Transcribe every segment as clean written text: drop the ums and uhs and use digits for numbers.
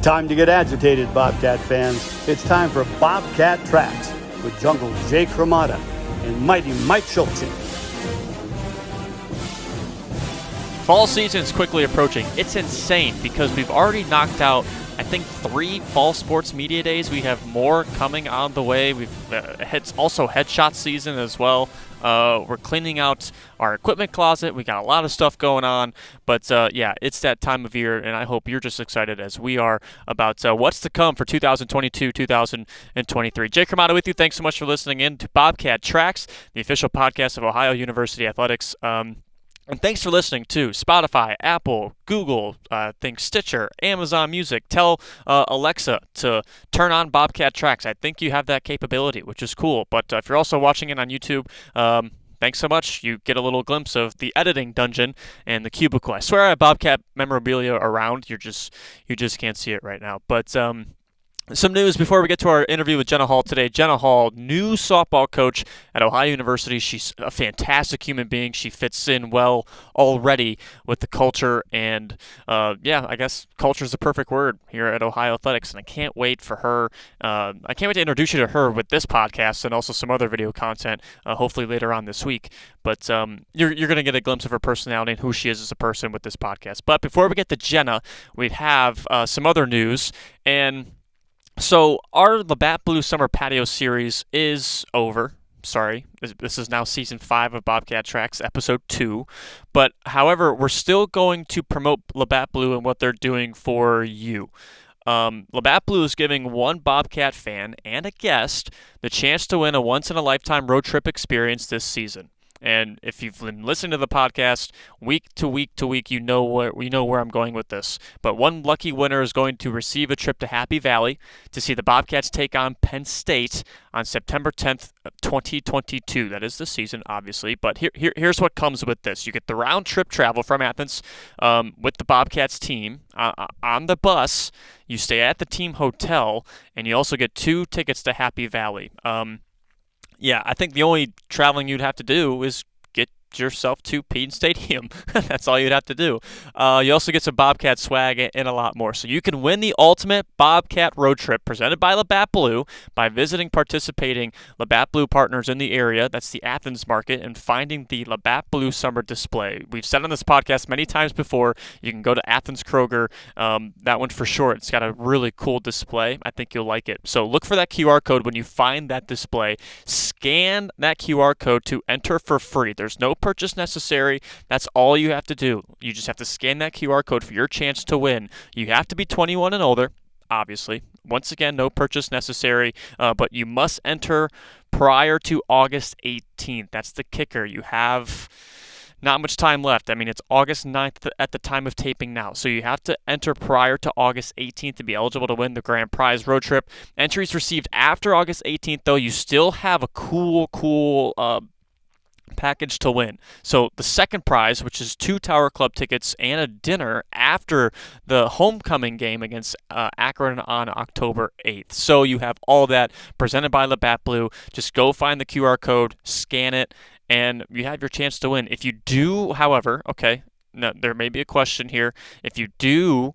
Time to get agitated, Bobcat fans. It's time for BobcatTracks with Jungle Jake Ramada and Mighty Mike Schultze. Fall season is quickly approaching. It's insane because we've already knocked out, I think, 3 fall sports media days. We have more coming on the way. It's also headshot season as well. We're cleaning out our equipment closet. We got a lot of stuff going on. But yeah, it's that time of year, and I hope you're just excited as we are about what's to come for 2022-2023. Jake Ramada with you. Thanks so much for listening in to BobcatTracks, the official podcast of Ohio University Athletics. And thanks for listening to Spotify, Apple, Google, Stitcher, Amazon Music. Tell Alexa to turn on BobcatTracks. I think you have that capability, which is cool. But if you're also watching it on YouTube, thanks so much. You get a little glimpse of the editing dungeon and the cubicle. I swear I have Bobcat memorabilia around. You just can't see it right now. But some news before we get to our interview with Jenna Hall today. Jenna Hall, new softball coach at Ohio University. She's a fantastic human being. She fits in well already with the culture, and yeah, I guess culture is the perfect word here at Ohio Athletics, and I can't wait for her. I can't wait to introduce you to her with this podcast and also some other video content, hopefully later on this week. But you're going to get a glimpse of her personality and who she is as a person with this podcast. But before we get to Jenna, we have some other news, and so our LaBatt Blue Summer Patio Series is over. Sorry, this is now Season 5 of BobcatTracks, Episode 2. But, however, we're still going to promote LaBatt Blue and what they're doing for you. LaBatt Blue is giving one Bobcat fan and a guest the chance to win a once-in-a-lifetime road trip experience this season. And if you've been listening to the podcast week to week to week, you know where I'm going with this. But one lucky winner is going to receive a trip to Happy Valley to see the Bobcats take on Penn State on September 10th, 2022. That is the season, obviously. But here's what comes with this. You get the round-trip travel from Athens with the Bobcats team on the bus. You stay at the team hotel, and you also get 2 tickets to Happy Valley. Yeah, I think the only traveling you'd have to do is get yourself to Penn Stadium. That's all you'd have to do. You also get some Bobcat swag and a lot more. So you can win the ultimate Bobcat road trip presented by LaBatt Blue by visiting participating LaBatt Blue partners in the area. That's the Athens market, and finding the LaBatt Blue summer display. We've said on this podcast many times before, you can go to Athens Kroger. That one for sure. It's got a really cool display. I think you'll like it. So look for that QR code when you find that display. Scan that QR code to enter for free. There's no purchase necessary. That's all you have to do. You just have to scan that QR code for your chance to win. You have to be 21 and older, obviously. Once again, no purchase necessary, but you must enter prior to August 18th. That's the kicker. You have not much time left. I mean, it's August 9th at the time of taping now. So you have to enter prior to August 18th to be eligible to win the grand prize road trip. Entries received after August 18th, though, you still have a cool package to win. So the second prize, which is 2 Tower Club tickets and a dinner after the homecoming game against Akron on October 8th. So you have all that presented by LaBatt Blue. Just go find the QR code, scan it, and you have your chance to win. If you do, however, okay, now there may be a question here. If you do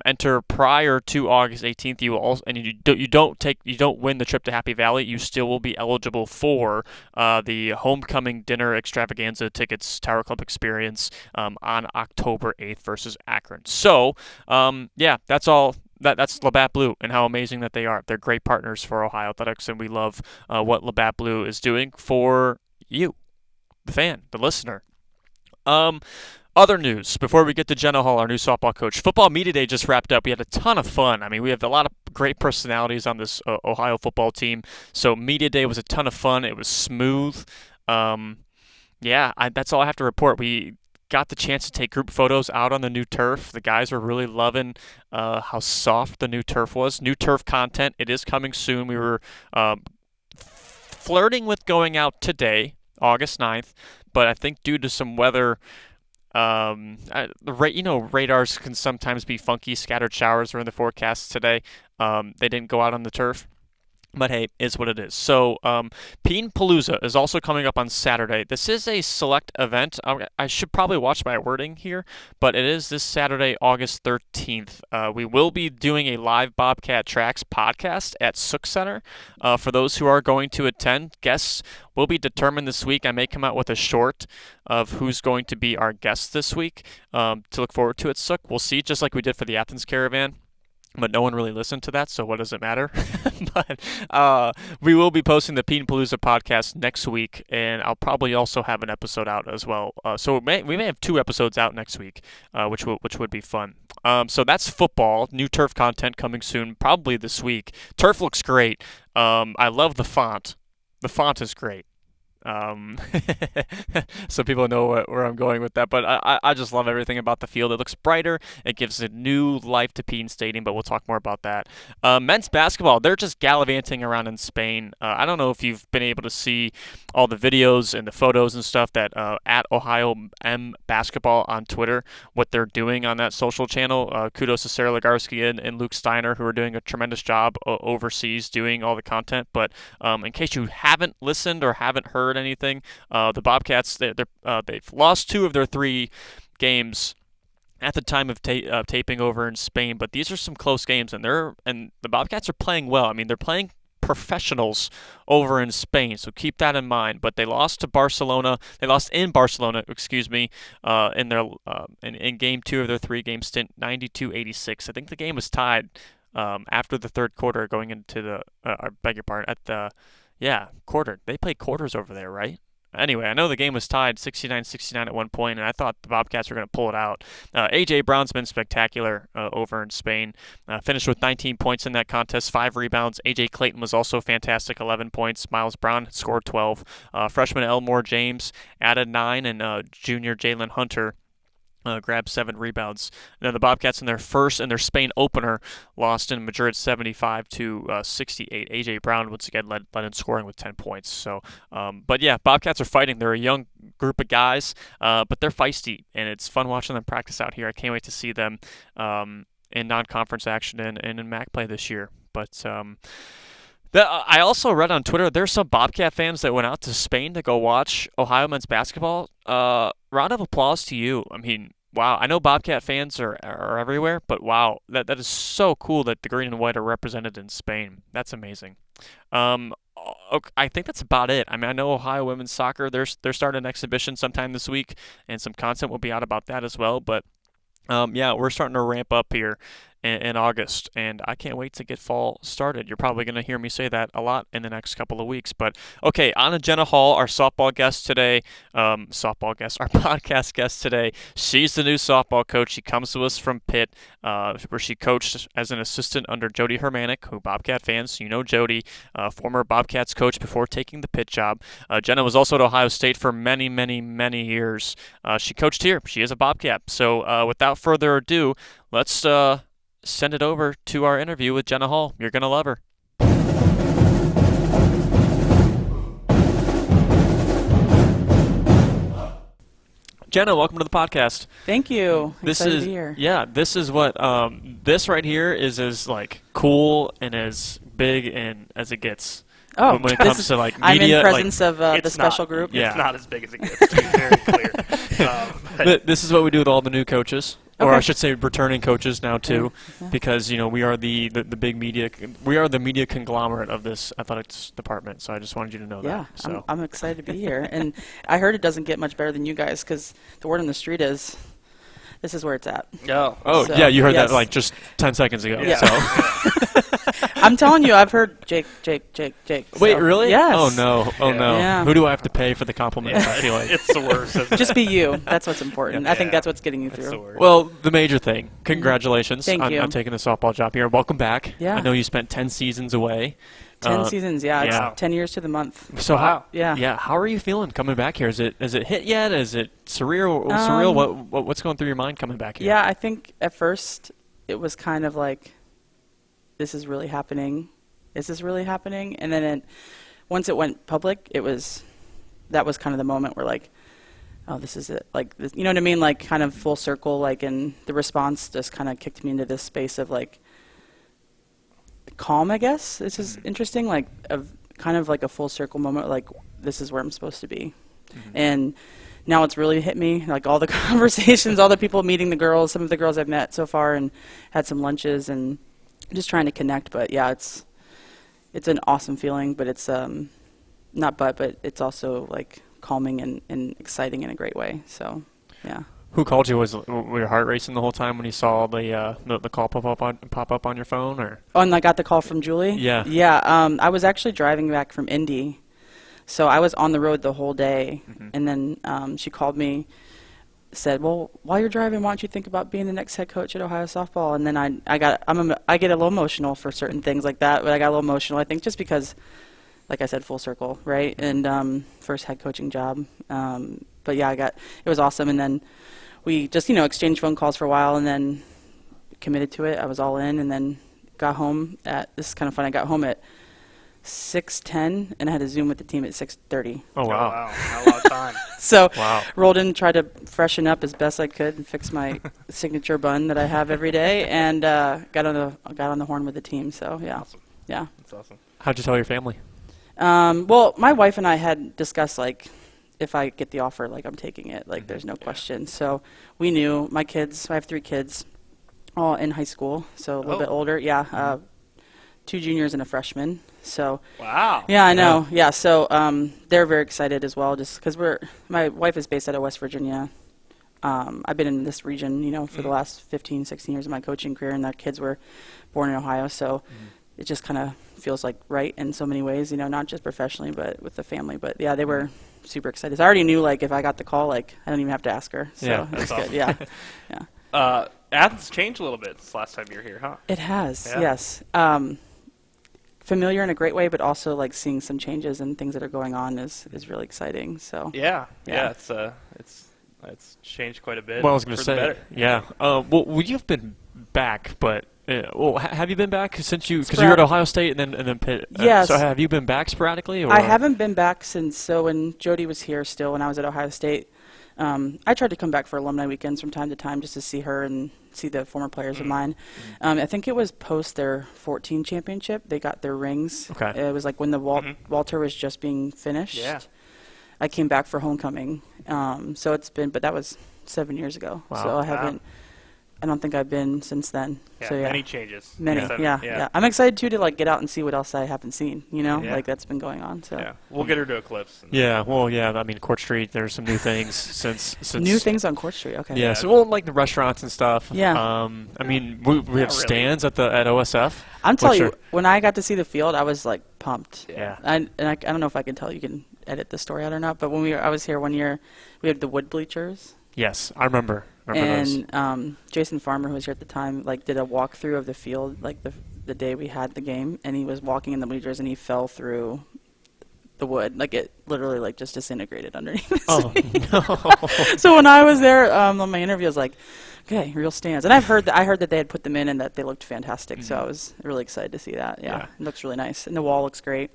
enter prior to August 18th, you will also, and you don't win the trip to Happy Valley, you still will be eligible for the homecoming dinner extravaganza tickets, Tower Club experience on October 8th versus Akron. So yeah, that's all. That's LaBatt Blue and how amazing that they are. They're great partners for Ohio Athletics, and we love what LaBatt Blue is doing for you, the fan, the listener. Other news, before we get to Jenna Hall, our new softball coach. Football Media Day just wrapped up. We had a ton of fun. I mean, we have a lot of great personalities on this Ohio football team. So Media Day was a ton of fun. It was smooth. Yeah, that's all I have to report. We got the chance to take group photos out on the new turf. The guys were really loving how soft the new turf was. New turf content. It is coming soon. We were flirting with going out today, August 9th, but I think due to some weather, radars can sometimes be funky. Scattered showers were in the forecast today. They didn't go out on the turf. But hey, is what it is. So, Peen Palooza is also coming up on Saturday. This is a select event. I should probably watch my wording here, but it is this Saturday, August 13th. We will be doing a live Bobcat Tracks podcast at Sook Center. For those who are going to attend, guests will be determined this week. I may come out with a short of who's going to be our guests this week to look forward to at Sook. We'll see, just like we did for the Athens Caravan. But no one really listened to that, so what does it matter? But we will be posting the Peen Palooza podcast next week, and I'll probably also have an episode out as well. So we may have 2 episodes out next week, which would be fun. So that's football. New turf content coming soon, probably this week. Turf looks great. I love the font. The font is great. So people know where I'm going with that, but I just love everything about the field. It looks brighter. It gives a new life to Peen Stadium, but we'll talk more about that. Men's basketball, they're just gallivanting around in Spain. I don't know if you've been able to see all the videos and the photos and stuff that at Ohio M Basketball on Twitter, what they're doing on that social channel. Kudos to Sarah Legarski and Luke Steiner, who are doing a tremendous job overseas doing all the content. But in case you haven't listened or haven't heard anything, the Bobcats, they've lost 2 of their 3 games at the time of taping over in Spain, but these are some close games, and the Bobcats are playing well. I mean, they're playing professionals over in Spain, so keep that in mind. But they lost to Barcelona. They lost in Barcelona, in their in game 2 of their 3-game stint, 92-86. I think the game was tied after the third quarter, going into the I beg your pardon, at the quarter. They played quarters over there, right? Anyway, I know the game was tied 69-69 at one point, and I thought the Bobcats were going to pull it out. A.J. Brown's been spectacular over in Spain. Finished with 19 points in that contest, 5 rebounds. A.J. Clayton was also fantastic, 11 points. Miles Brown scored 12. Freshman Elmore James added 9, and junior Jalen Hunter grabbed 7 rebounds. Now the Bobcats in their Spain opener lost in Madrid 75-68. A.J. Brown once again led in scoring with 10 points. So, but yeah, Bobcats are fighting. They're a young group of guys, but they're feisty, and it's fun watching them practice out here. I can't wait to see them in non-conference action and in MAC play this year. But I also read on Twitter there's some Bobcat fans that went out to Spain to go watch Ohio men's basketball. Round of applause to you. I mean, wow. I know Bobcat fans are everywhere, but wow, that is so cool that the green and white are represented in Spain. That's amazing. I think that's about it. I mean, I know Ohio women's soccer, they're starting an exhibition sometime this week, and some content will be out about that as well. But we're starting to ramp up here in August, and I can't wait to get fall started. You're probably going to hear me say that a lot in the next couple of weeks. But okay, on to Jenna Hall, our softball guest today. Our podcast guest today. She's the new softball coach. She comes to us from Pitt, where she coached as an assistant under Jody Hermanic, who Bobcat fans, you know Jody, former Bobcats coach before taking the Pitt job. Jenna was also at Ohio State for many, many, many years. She coached here. She is a Bobcat. So without further ado, let's send it over to our interview with Jenna Hall. You're going to love her. Jenna, welcome to the podcast. Thank you. Excited to be here. Yeah, this is what this right here is as like cool and as big and as it gets. Oh, when it comes to like media, I'm in presence of the special group. Yeah. It's not as big as it gets, to be very clear. This is what we do with all the new coaches. Or Okay. I should say returning coaches now too, because we are the big media. We are the media conglomerate of this athletics department. So I just wanted you to know Yeah, that. So. I'm excited to be here. And I heard it doesn't get much better than you guys because the word on the street is this is where it's at. Oh, So, yeah, you heard yes. that like just 10 seconds ago. Yeah. So. I'm telling you, I've heard Jake. Wait, So, really? Yes. Oh no. Yeah. Who do I have to pay for the compliments? I feel like It's the worst. Isn't Just it? be you. That's what's important. I think Yeah. that's what's getting you It's the through. worst. Well, the major thing. Congratulations Thank you. on taking the softball job here. Welcome back. Yeah. I know you spent 10 seasons away. 10 seasons, yeah. yeah. It's 10 years to the month. So how? Yeah. How are you feeling coming back here? Is it hit yet? Is it surreal? What's going through your mind coming back here? Yeah, I think at first it was kind of like, this is really happening. Is this really happening? And then once it went public, that was kind of the moment where like, oh, this is it. Like, this, you know what I mean? Like kind of full circle, like, and the response just kind of kicked me into this space of like, calm, I guess. This is interesting, like kind of like a full circle moment, like this is where I'm supposed to be. And now it's really hit me, like all the conversations, all the people meeting the girls, some of the girls I've met so far and had some lunches and just trying to connect. But yeah, it's an awesome feeling, but it's but it's also like calming and exciting in a great way. So yeah. Who called you? Was your heart racing the whole time when you saw the call pop up on your phone, or? Oh, and I got the call from Julie? Yeah. Yeah, I was actually driving back from Indy, so I was on the road the whole day, and then she called me, said, well, while you're driving, why don't you think about being the next head coach at Ohio softball? And then I get a little emotional for certain things like that, but I got a little emotional, I think, just because, like I said, full circle, right? And first head coaching job. But yeah, it was awesome, and then we just, exchanged phone calls for a while and then committed to it. I was all in and then got home this is kind of fun, I got home at 6:10 and I had a Zoom with the team at 6:30. Oh, wow. Oh, wow. Not a lot of time. So Wow. rolled in, tried to freshen up as best I could and fix my signature bun that I have every day and got on the horn with the team. So, yeah. Awesome. Yeah. That's awesome. How'd you tell your family? Well, my wife and I had discussed, like, if I get the offer, like, I'm taking it. Like, there's no question. So we knew my kids. I have 3 kids, all in high school, so a little bit older. Yeah, 2 juniors and a freshman. So Wow. yeah, I know. Yeah, so they're very excited as well, just because my wife is based out of West Virginia. I've been in this region, for the last 15, 16 years of my coaching career, and their kids were born in Ohio, so it just kind of feels like right in so many ways, not just professionally, but with the family. But yeah, they were super excited. I already knew, like, if I got the call, like, I don't even have to ask her. So Yeah, it's that's good. Yeah. Yeah. Athens changed a little bit since last time you were here, huh? It has, Yeah. yes. Familiar in a great way, but also, like, seeing some changes and things that are going on is really exciting. So Yeah. Yeah. It's changed quite a bit. Well, I was going to for the say, better. yeah. Well, you've been back, but have you been back since because you were at Ohio State and then Pitt? Yes. So have you been back sporadically? Or? I haven't been back since, so when Jody was here still, when I was at Ohio State, I tried to come back for alumni weekends from time to time just to see her and see the former players of mine. I think it was post their 14 championship. They got their rings. Okay. It was like when the Walter was just being finished. Yeah. I came back for homecoming. So it's been, but that was 7 years ago. Wow. So I don't think I've been since then. Yeah, So yeah. many changes. Many, Yeah. yeah. I'm excited too to, like, get out and see what else I haven't seen. Yeah. Like, that's been going on. So Yeah. We'll get her to Eclipse. Yeah, well, yeah. I mean, Court Street. There's some new things since new things on Court Street. Okay. Yeah, so like the restaurants and stuff. Yeah. I mean, we have really. stands at OSF. I'm telling which you, when I got to see the field, I was, like, pumped. Yeah. I don't know if I can tell you can edit the story out or not, but when I was here one year, we had the wood bleachers. Yes, I remember those. And Jason Farmer, who was here at the time, like, did a walkthrough of the field, like, the day we had the game, and he was walking in the bleachers and he fell through the wood. Like, it literally, like, just disintegrated underneath his feet. No. So when I was there on my interview, I was like, okay, real stands. And I heard that they had put them in and that they looked fantastic. So I was really excited to see that. Yeah. It looks really nice, and the wall looks great.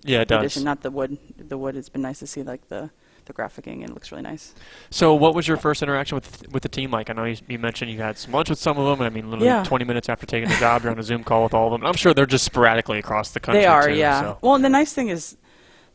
Yeah, it does. Addition, not the wood. The wood has been nice to see, like, the graphicing, and it looks really nice. So what was your first interaction with the team like? I know you mentioned you had some lunch with some of them. I mean, literally 20 minutes after taking the job, you're on a Zoom call with all of them. I'm sure they're just sporadically across the country. They are, too, yeah. So. Well, and the nice thing is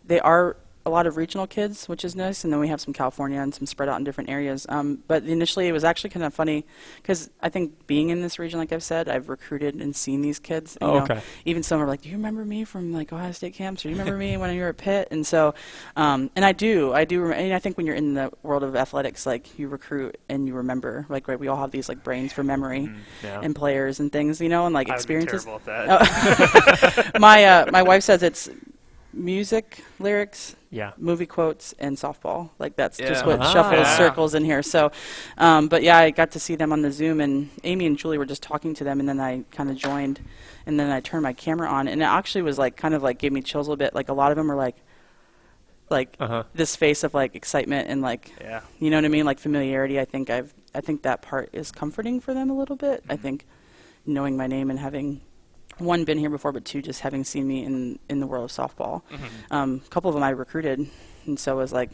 they are a lot of regional kids, which is nice, and then we have some California and some spread out in different areas. But initially it was actually kind of funny because I think being in this region, like I've said, I've recruited and seen these kids. And, okay. Even some are like, do you remember me from, like, Ohio State camps? Or do you remember me when you were at Pitt? And so, and I do. And I think when you're in the world of athletics, like, you recruit and you remember. Like, right, we all have these, like, brains for memory and players and things, and, like, experiences. I would be terrible at that. My wife says it's music, lyrics, movie quotes, and softball. Like, that's just what shuffles circles in here. So, but yeah, I got to see them on the Zoom, and Amy and Julie were just talking to them, and then I kind of joined, and then I turned my camera on, and it actually was, like, kind of, like, gave me chills a little bit. Like, a lot of them were like this face of, like, excitement and, like, you know what I mean, like, familiarity. I think that part is comforting for them a little bit. I think knowing my name and having, one, been here before, but two, just having seen me in the world of softball. A couple of them I recruited, and so it was, like,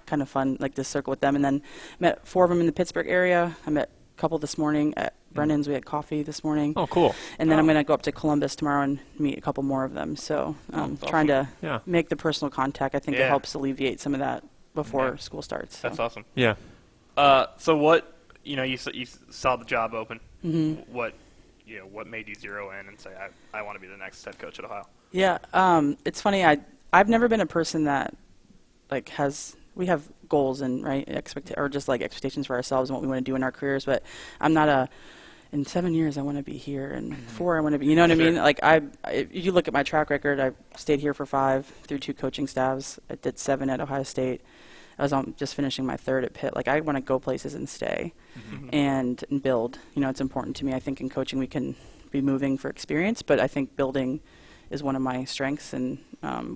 kind of fun, like, to circle with them. And then met 4 of them in the Pittsburgh area. I met a couple this morning at Brennan's. We had coffee this morning. Oh, cool. And then I'm going to go up to Columbus tomorrow and meet a couple more of them. So trying to make the personal contact. I think it helps alleviate some of that before school starts. So. That's awesome. Yeah. So what, you saw the job open. Mm-hmm. What made you zero in and say, I want to be the next head coach at Ohio? Yeah. It's funny. I've never been a person that we have goals and expectations for ourselves and what we want to do in our careers, but I'm not in 7 years I want to be here, and 4 I want to be, you know what I mean? Like if you look at my track record, I stayed here for 5 through 2 coaching staffs. I did 7 at Ohio State. I was just finishing my 3rd at Pitt. Like I want to go places and stay and build. It's important to me. I think in coaching we can be moving for experience, but I think building is one of my strengths and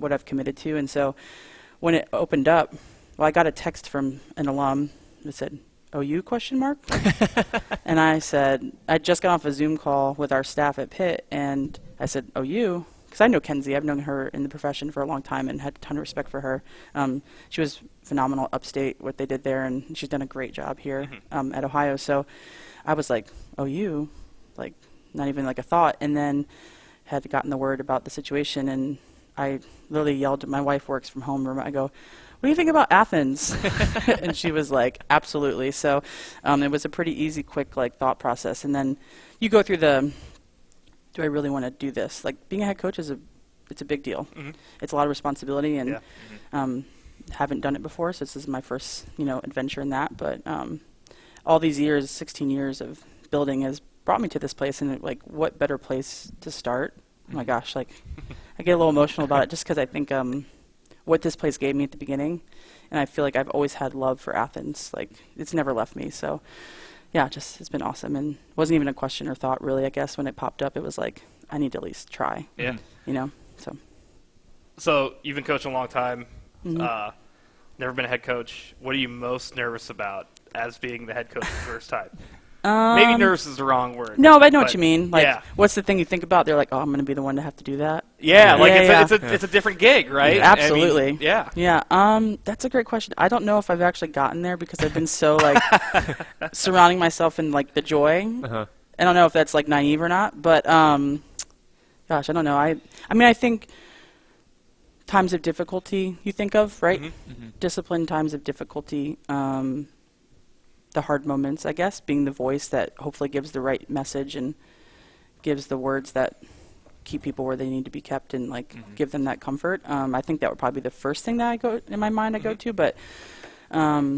what I've committed to. And so when it opened up, I got a text from an alum that said, "OU?" ? And I said, I just got off a Zoom call with our staff at Pitt, and I said, "OU?" Because I know Kenzie. I've known her in the profession for a long time and had a ton of respect for her. She was phenomenal upstate, what they did there, and she's done a great job here at Ohio. So I was like, "OU?" Like, not even like a thought. And then had gotten the word about the situation, and I literally yelled. My wife works from home. I go, "What do you think about Athens?" And she was like, "Absolutely." So it was a pretty easy, quick thought process. And then you go through do I really want to do this? Like being a head coach it's a big deal. It's a lot of responsibility, and haven't done it before, so this is my first adventure in that. But all these years, 16 years of building, has brought me to this place, and what better place to start? Oh my gosh, I get a little emotional about it just because I think what this place gave me at the beginning, and I feel like I've always had love for Athens. Like it's never left me. So yeah, it's been awesome, and wasn't even a question or thought really. I guess when it popped up, it was like I need to at least try. Yeah. So you've been coaching a long time. Never been a head coach. What are you most nervous about as being the head coach the first time? Maybe nervous is the wrong word. No, but I know what you mean. What's the thing you think about? They're like, "Oh, I'm going to be the one to have to do that." Yeah, it's a different gig, right? Yeah, absolutely. I mean, yeah. That's a great question. I don't know if I've actually gotten there because I've been so surrounding myself in the joy. I don't know if that's naive or not, but gosh, I don't know. I mean, I think times of difficulty you think of, right? Discipline, times of difficulty. The hard moments, I guess, being the voice that hopefully gives the right message and gives the words that keep people where they need to be kept and give them that comfort. I think that would probably be the first thing that I go to. But yeah,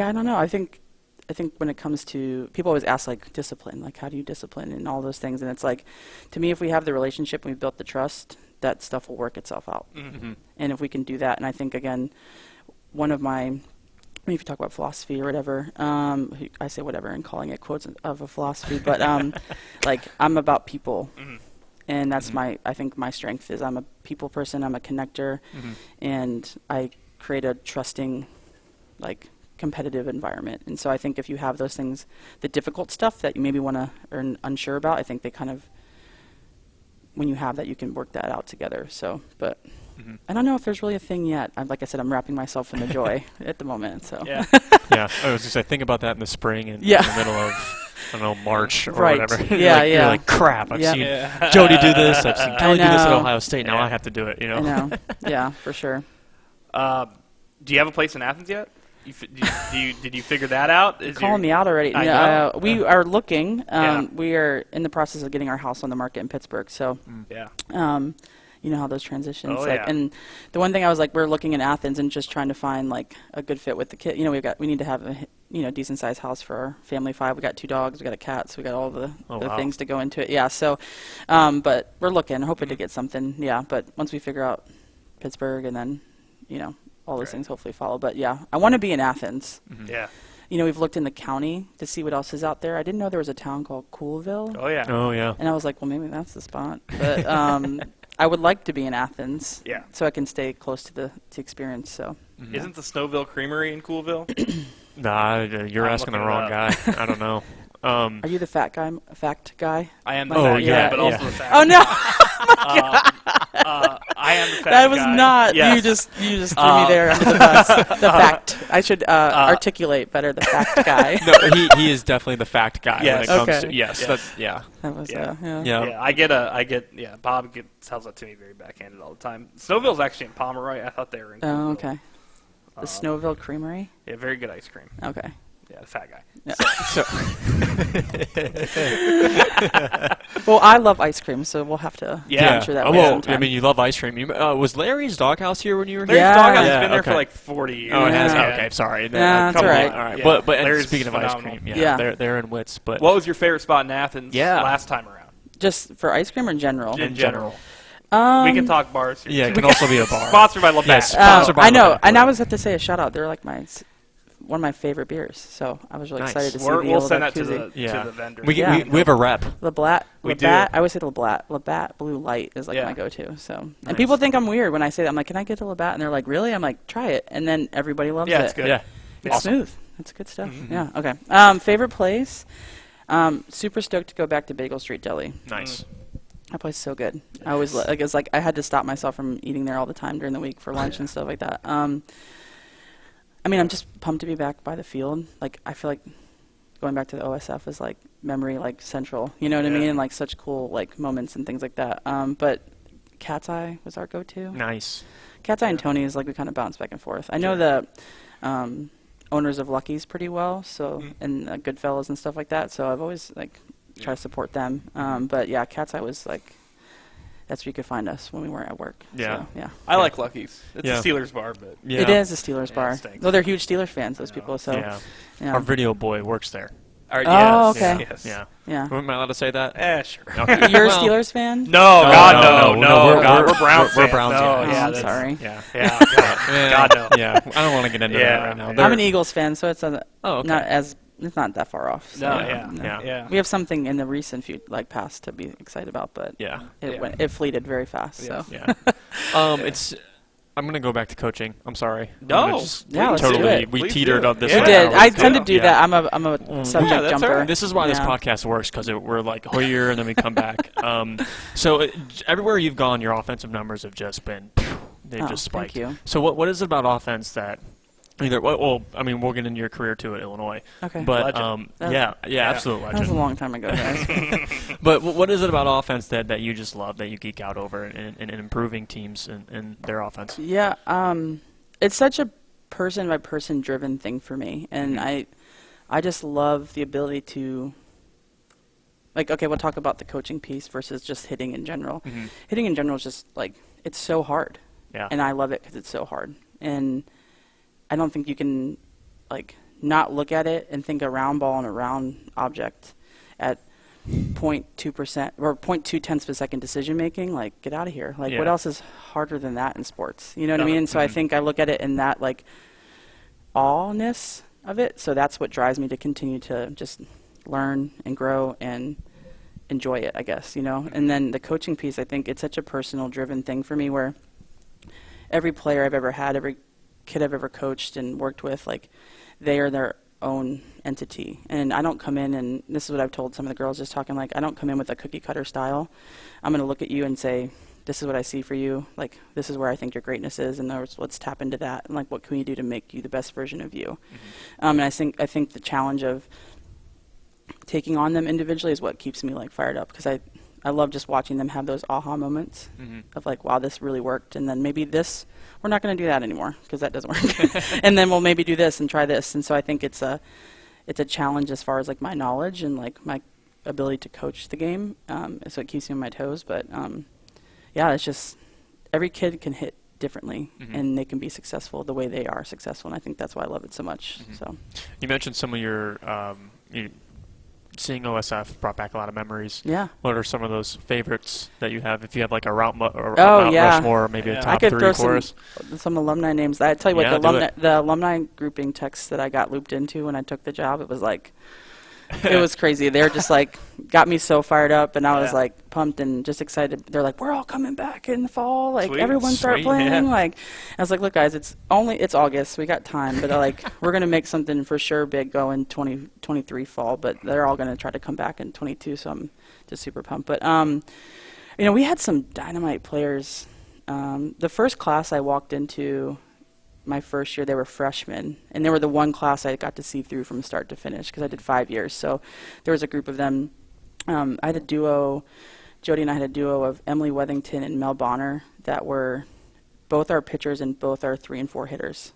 I don't know. I think when it comes to people always ask discipline, how do you discipline and all those things, and it's to me, if we have the relationship and we've built the trust, that stuff will work itself out. And if we can do that, and I think again, one of my if you talk about philosophy or whatever, I say whatever and calling it quotes of a philosophy, but I'm about people, and that's I think my strength is I'm a people person, I'm a connector, and I create a trusting, competitive environment. And so I think if you have those things, the difficult stuff that you maybe want to or unsure about, I think they kind of, when you have that, you can work that out together. So, but I don't know if there's really a thing yet. Like I said, I'm wrapping myself in the joy at the moment. So yeah, I was going to say, think about that in the spring and in the middle of, I don't know, March or whatever. You're like, crap, I've seen Jody do this. I've seen Kelly do this at Ohio State. Now I have to do it. I know. Yeah, for sure. Do you have a place in Athens yet? Did you figure that out? You're calling me out already. I know. We are looking. We are in the process of getting our house on the market in Pittsburgh. So you know how those transitions. And the one thing I was we're looking in Athens and just trying to find a good fit with the kid. We need to have a decent sized house for our family of 5. We got 2 dogs, we got a cat, so we got all the things to go into it. Yeah. So, but we're looking, hoping to get something. Yeah. But once we figure out Pittsburgh and then, all those things hopefully follow. But yeah, I want to be in Athens. Yeah. We've looked in the county to see what else is out there. I didn't know there was a town called Coolville. Oh yeah. Oh yeah. And I was like, well, maybe that's the spot. But I would like to be in Athens. Yeah. So I can stay close to the experience. So. Isn't the Snowville Creamery in Coolville? Nah, you're asking the wrong guy. I don't know. Are you the fact guy? I am the fat guy, but also the fat Oh no. I I am the fat That was guy. not. Yes. You just threw me there under the bus. The fact. I should articulate better. The fact guy. No, he is definitely the fact guy Yes. when it comes Okay. to yes. Yes. That's yeah. That was. Yeah. Yeah. Yeah. Yeah, Bob tells that to me very backhanded all the time. Snowville's actually in Pomeroy. I thought they were in Oh, Snowville. okay. The Snowville Creamery. Yeah, very good ice cream. Okay. Yeah, the fat guy. Yeah. So Well, I love ice cream, so we'll have to Yeah. venture that Oh, way well, sometime. I mean, you love ice cream. You, was Larry's Doghouse here when you were here? Larry's Yeah. Doghouse Yeah, has been there okay. for like 40 years. Oh, it has. Yeah. Okay, sorry. Yeah, that's Come all on. right. All right. Yeah. But Larry's speaking of ice phenomenal. cream, Yeah. they're in Wits. But What was your favorite spot in Athens Yeah. last time around? Just for ice cream or in general? In general. We Um, can talk bars here. yeah, it can also be a bar. Sponsored by LaBatt. Yes. Oh, Sponsored by I know, LaBatt and I Blue. was have to say a shout out. They're like one of my favorite beers, so I was really Nice. excited to see We'll the send that to LaBatt the vendor. We, Yeah. we have a rep. LaBatt. We do. I always say LaBatt Blue Light is like Yeah. my go-to. So, Nice. and people think I'm weird when I say that. I'm like, can I get a LaBatt? And they're like, really? I'm like, try it. And then everybody loves Yeah, it. it's good. Yeah. It's Awesome. smooth. It's good stuff. Mm-hmm. Yeah. Okay. Favorite place? Super stoked to go back to Bagel Street Deli. Nice. That place is so good. I always like. It's like I had to stop myself from eating there all the time during the week for lunch and stuff like that. I mean, I'm just pumped to be back by the field. Like, I feel like going back to the OSF is like memory, like central. You know what I Yeah. mean? And like such cool like moments and things like that. But Cat's Eye was our go-to. Nice. Cat's Eye and Tony is like we kind of bounce back and forth. I know the owners of Lucky's pretty well, so and Goodfellas and stuff like that. So I've always like try to support them. But yeah, Cat's Eye was like that's where you could find us when we weren't at work. Yeah. So, yeah. I like Lucky's. It's Yeah. a Steelers bar, but Yeah. It is a Steelers Yeah, bar. it stinks. Well, they're huge Steelers fans, those I know. people. So Yeah. yeah. Our video boy works there. Oh, okay. Yes. Yeah. Yeah. Am I allowed to say that? Sure. Okay. You're a Well, Steelers fan? No, God, no. we're- God, we're- we're Browns. we're fans. Browns, No, yeah. Oh, yeah, I'm that's- sorry. Yeah. Yeah, God no. Yeah. I don't want to get into Yeah, that right now. yeah. They're- I'm an Eagles fan, so it's Oh, okay. it's not that far off. So, No, Yeah. yeah. We have something in the recent past to be excited about, but Yeah. it fleeted very fast. So Yeah. It's. I'm gonna go back to coaching. I'm sorry. No. I'm gonna just Yeah, let's do totally. it. We Please tetered do. up this. Yeah. you one did. hour. I Let's tend go. to do Yeah. that. I'm a subject that's jumper. all right. This is why this Yeah. podcast works because we're like Hoyer and then we come back. So everywhere you've gone, your offensive numbers have just been they've Oh, just thank spiked. you. So what is it about offense that either? Well, I mean, we'll get into your career too at Illinois. Okay. But Legend. yeah, absolute That was a legend. long time ago, guys. But what is it about offense that you just love, that you geek out over in improving teams and their offense? Yeah, it's such a person by person driven thing for me, and I just love the ability to we'll talk about the coaching piece versus just hitting in general. Mhm. Hitting in general is just like it's so hard, Yeah. and I love it because it's so hard, and I don't think you can like not look at it and think a round ball and a round object at 0.2% or 0.2 tenths per second decision making. Like, get out of here. Like, what Yeah. else is harder than that in sports? You know what I mean? And so I think I look at it in that like awness of it. So that's what drives me to continue to just learn and grow and enjoy it, I guess, you know? And then the coaching piece, I think it's such a personal driven thing for me where every player I've ever had, every kid I've ever coached and worked with, like they are their own entity. And I don't come in, and this is what I've told some of the girls just talking, like I don't come in with a cookie cutter style. I'm going to look at you and say, this is what I see for you. Like, this is where I think your greatness is, and let's tap into that. And like, what can we do to make you the best version of you? And I think the challenge of taking on them individually is what keeps me like fired up, because I love just watching them have those aha moments of like, wow, this really worked. And then maybe this, we're not going to do that anymore because that doesn't work. And then we'll maybe do this and try this. And so I think it's a challenge as far as like my knowledge and like my ability to coach the game. So it keeps me on my toes. But yeah, it's just every kid can hit differently and they can be successful the way they are successful. And I think that's why I love it so much. So You mentioned some of your seeing OSF brought back a lot of memories. yeah. What are some of those favorites that you have? If you have like a Mount yeah. Rushmore, maybe a Yeah. top I could three throw for us. some alumni names. I tell you what, Yeah, do the alumni grouping text that I got looped into when I took the job, it was like, it was crazy. They were just like, got me so fired up, and I was Yeah. like pumped and just excited. They're like, we're all coming back in the fall. Like, Sweet. everyone start Sweet, playing. yeah. Like, I was like, look, guys, it's August. We got time, but like, we're gonna make something for sure big go in 2023 fall. But they're all gonna try to come back in 22. So I'm just super pumped. But we had some dynamite players. The first class I walked into my first year, they were freshmen, and they were the one class I got to see through from start to finish because I did 5 years. So there was a group of them. I had a duo, Jody and I had a duo of Emily Wethington and Mel Bonner that were both our pitchers and both our 3 and 4 hitters.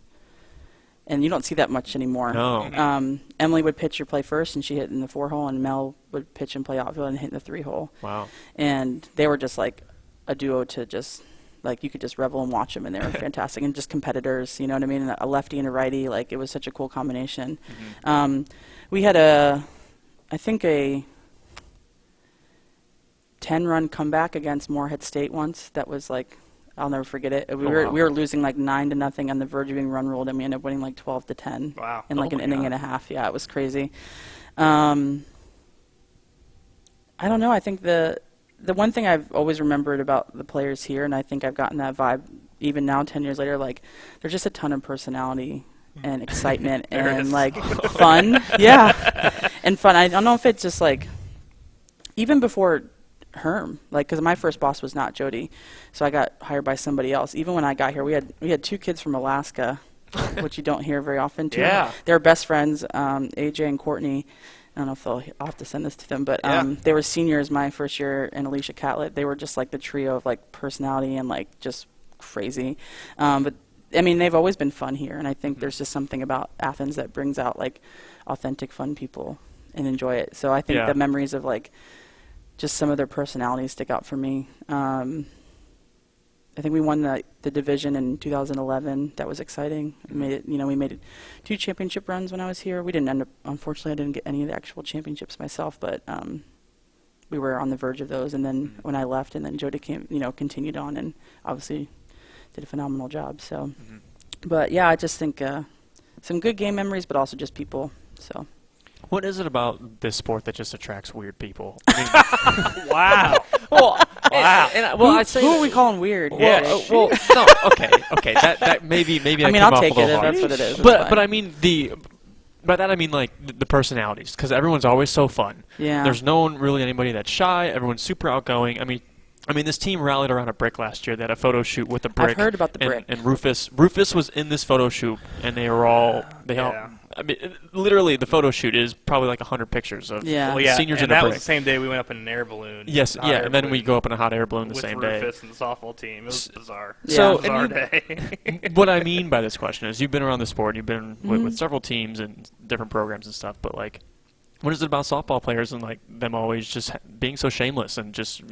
And you don't see that much anymore. No. Emily would pitch or play first, and she hit in the 4 hole, and Mel would pitch and play outfield and hit in the 3 hole. Wow. And they were just like a duo to just, like, you could just revel and watch them, and they were fantastic, and just competitors, you know what I mean? And a lefty and a righty, like, it was such a cool combination. We had I think a 10-run comeback against Morehead State once that was like, I'll never forget it. We were losing like 9-0 on the verge of being run ruled, and we ended up winning like 12-10 in like an inning and a half. Yeah, it was crazy. I don't know. I think the one thing I've always remembered about the players here, and I think I've gotten that vibe even now 10 years later, like there's just a ton of personality and excitement and like fun. Yeah, and fun. I don't know if it's just like even before Herm, like, because my first boss was not Jody, so I got hired by somebody else. Even when I got here, we had 2 kids from Alaska, which you don't hear very often too. Yeah. They were best friends, AJ and Courtney. I don't know if I'll have to send this to them, but they were seniors my first year, and Alicia Catlett. They were just like the trio of like personality and like just crazy. But I mean, they've always been fun here, and I think there's just something about Athens that brings out like authentic, fun people and enjoy it. So I think the memories of like just some of their personalities stick out for me. I think we won the division in 2011. That was exciting. We made it 2 championship runs when I was here. We didn't end up, unfortunately, I didn't get any of the actual championships myself, but we were on the verge of those. And then when I left, and then Jody continued on, and obviously did a phenomenal job. So, but yeah, I just think some good game memories, but also just people. So. What is it about this sport that just attracts weird people? I mean, Wow. wow. I'd say Who are we calling weird? Well, Yeah. no, okay. That maybe. I mean, I'll take it. That's what it is. But I mean by that I mean like the personalities, because everyone's always so fun. Yeah. There's no one really anybody that's shy. Everyone's super outgoing. I mean, this team rallied around a brick last year. They had a photo shoot with the brick. I've heard about the brick. And Rufus was in this photo shoot, and they were all I mean, literally, the photo shoot is probably like 100 pictures of seniors in a that brick. was the same day we went up in an air balloon. Yes, and then we go up in a hot air balloon the same day. With Rufus and the softball team. It was bizarre. So, bizarre day. What I mean by this question is, you've been around the sport, you've been with several teams and different programs and stuff, but like, what is it about softball players and like them always just being so shameless and just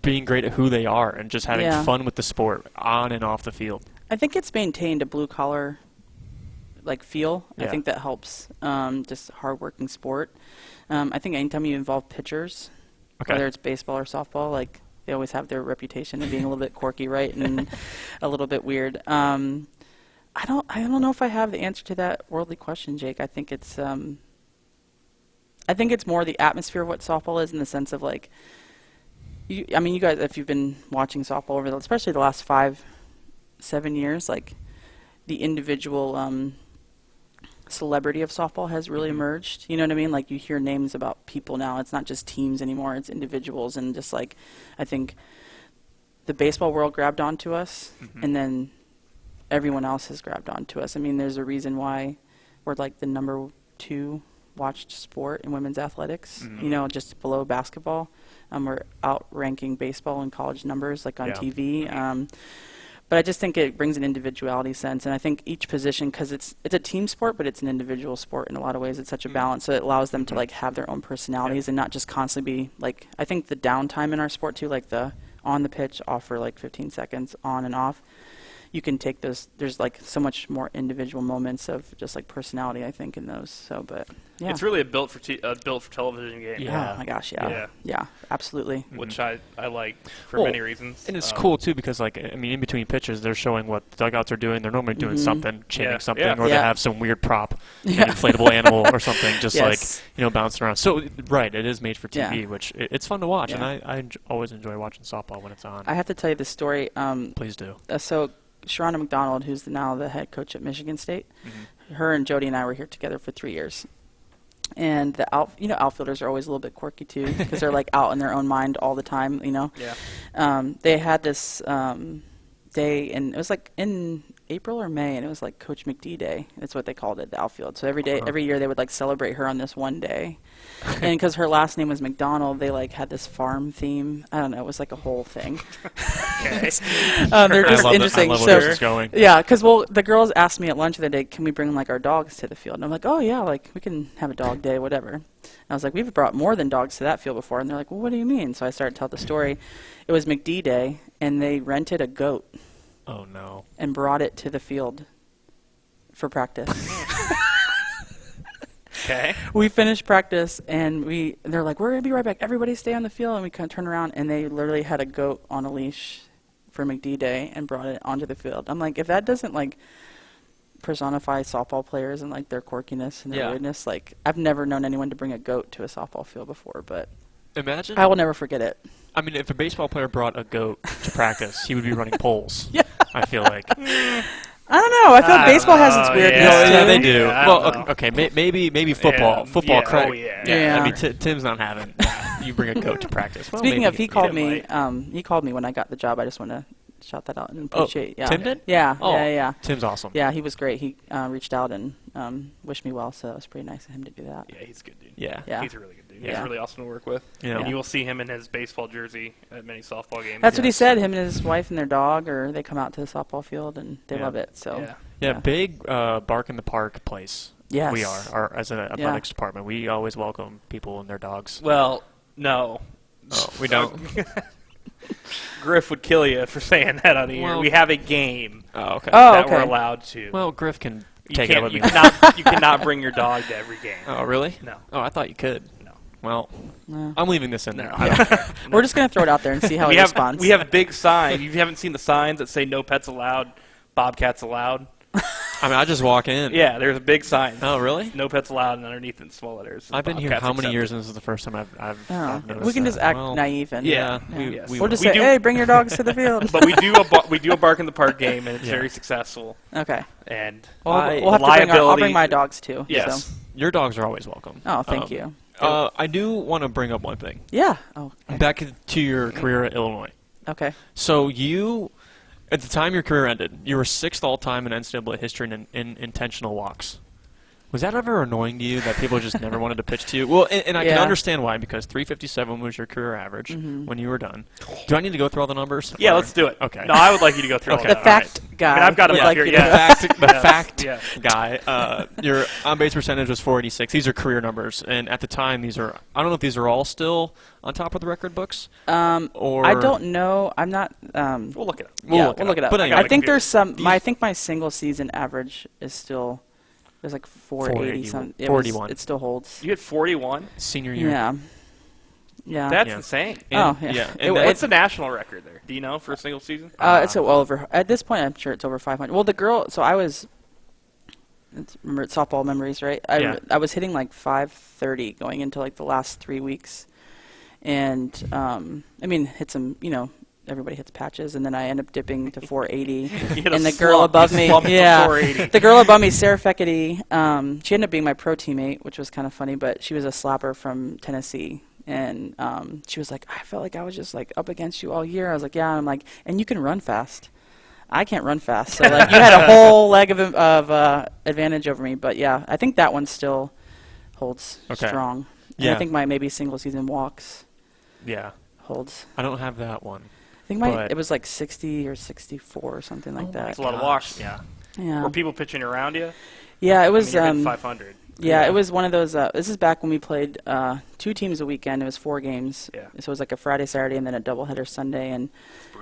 being great at who they are and just having fun with the sport on and off the field? I think it's maintained a blue collar feel. I think that helps. Just hardworking sport. I think anytime you involve pitchers, whether it's baseball or softball, like they always have their reputation of being a little bit quirky, right, and a little bit weird. I don't know if I have the answer to that worldly question, Jake. I think it's more the atmosphere of what softball is, in the sense of like, you guys, if you've been watching softball especially the last 5-7 years, like the individual celebrity of softball has really emerged. You know what I mean? Like, you hear names about people now. It's not just teams anymore. It's individuals. And just like, I think the baseball world grabbed onto us, and then everyone else has grabbed onto us. I mean, there's a reason why we're like the number 2 watched sport in women's athletics, just below basketball. We're outranking baseball in college numbers, like on TV. But I just think it brings an individuality sense, and I think each position, because it's a team sport, but it's an individual sport in a lot of ways. It's such a balance, so it allows them to like have their own personalities and not just constantly be like. I think the downtime in our sport too, like the on the pitch, off for like 15 seconds, on and off. You can take those. There's like so much more individual moments of just like personality, I think, in those. So, but yeah, it's really a built for television game. Yeah. Oh my gosh, yeah, absolutely. Which I like for many reasons. And it's cool too, because like, I mean, in between pitches, they're showing what the dugouts are doing. They're normally doing something, chanting something, or they have some weird prop, an inflatable animal or something, just like bouncing around. So right, it is made for TV, which it's fun to watch, and I always enjoy watching softball when it's on. I have to tell you the story. Please do. So Sharona McDonald, who's now the head coach at Michigan State, her and Jody and I were here together for 3 years. And the outfielders are always a little bit quirky too because they're like out in their own mind all the time, Yeah. They had this day, and it was like in April or May, and it was like Coach McD Day. That's what they called it, the outfield. So every year they would like celebrate her on this one day. And because her last name was McDonald, they like had this farm theme. I don't know. It was like a whole thing. Okay. They're just interesting. I love where this is going. Yeah, because the girls asked me at lunch the other day, can we bring like our dogs to the field? And I'm like, oh yeah, like we can have a dog day, whatever. And I was like, we've brought more than dogs to that field before. And they're like, well, what do you mean? So I started to tell the story. It was McD Day, and they rented a goat. Oh no. And brought it to the field for practice. Okay. We finished practice, and they're like, we're going to be right back. Everybody stay on the field. And we kind of turn around, and they literally had a goat on a leash for McD Day and brought it onto the field. I'm like, if that doesn't, like, personify softball players and, like, their quirkiness and their weirdness, like, I've never known anyone to bring a goat to a softball field before, but imagine. I will never forget it. I mean, if a baseball player brought a goat to practice, he would be running poles. Yeah. I feel like. I don't know. I feel like baseball has its weirdness. Yeah, they too. do. Yeah, Well, okay, maybe football. Yeah, Football, yeah, correct. oh, yeah. Yeah. I mean, Tim's not having. You bring a goat to practice. Well, Speaking maybe of, he called me. might. He called me when I got the job. I just want to shout that out and appreciate. Yeah. Tim did? Yeah. Oh, Yeah. Tim's awesome. Yeah, he was great. He reached out and wished me well, so it was pretty nice of him to do that. Yeah, he's a good dude. Yeah. Yeah. He's a really good dude. Yeah. He's really awesome to work with. Yeah. And you will see him in his baseball jersey at many softball games. That's what he said. Him and his wife and their dog, or they come out to the softball field and they Yeah. love it. So Yeah. Yeah, big bark in the park place. Yes. We are as an athletics department. We always welcome people and their dogs. Well, no. Oh, we don't. Griff would kill you for saying that on the air. Well- We have a game Oh, okay. Oh, that okay. we're allowed to. Well, Griff can you take it can't. with You me. cannot bring your dog to every game. Oh, really? No. Oh, I thought you could. No. Well, No. I'm leaving this in there. No. I don't care. We're just gonna throw it out there and see how he responds. We have a big sign. You haven't seen the signs that say "No pets allowed," "Bobcats allowed." I mean, I just walk in. Yeah, there's a big sign. Oh, really? No pets allowed, and underneath in small letters. I've been here Bobcats how many accepted. years, and this is the first time I've Oh. noticed We can that. just act Well, naive and Yeah, yeah. we We'll just We say, do- hey, bring your dogs to the field. But we do a bark in the park game, and it's Yeah. very successful. Okay. And Well, I- we'll have to bring I'll liability- bring my dogs too. Yes. So. Your dogs are always welcome. Oh, thank you. I do want to bring up one thing. Yeah. Oh. Okay. Back to your career at Illinois. Okay. So you, at the time your career ended, you were 6th all-time in NCAA history in intentional walks. Was that ever annoying to you that people just never wanted to pitch to you? Well, and I can Yeah. understand why, because 357 was your career average when you were done. Do I need to go through all the numbers? yeah, Or- let's do it. Okay. No, I would like you to go through Okay. all The that. fact guy. I mean, I've got him would up like here, you The to- yeah. fact Yeah. guy. Your on-base percentage was 486. These are career numbers, and at the time, these are. I don't know if these are all still on top of the record books. Or I don't know. I'm not. We'll look it up. We'll look it up. But anyway, I think there's some. These- I think my single season average is still. There's like 480 something. 481. It still holds. You had 41. senior year. Yeah. Yeah. That's Yeah. insane. Oh, yeah. yeah. It- And What's that's the national record there? Do you know for a single season? It's well over. At this point, I'm sure it's over 500. Well, the girl. So I was. Remember softball memories, right? Yeah. I was hitting like 530 going into like the last 3 weeks, and I mean hit some. Everybody hits patches, and then I end up dipping to 480. hit a And the girl slump. above You me, slumped to yeah, 480. the girl above me, Sarah Feckety, she ended up being my pro teammate, which was kind of funny. But she was a slapper from Tennessee, and she was like, I felt like I was just like up against you all year. I was like, yeah, and I'm like, and you can run fast. I can't run fast, so like you had a whole leg of advantage over me. But yeah, I think that one still holds Okay. strong. And Yeah. I think my maybe single season walks Yeah. holds. I don't have that one. I think But- it was like 60 or 64 or something like that. That's a lot of Gosh. walks. Yeah. Yeah. Were people pitching around you? Yeah, it I was. mean, you're hitting 500. Yeah, it was one of those. This is back when we played 2 teams a weekend. It was 4 games. Yeah. So it was like a Friday, Saturday, and then a doubleheader Sunday. And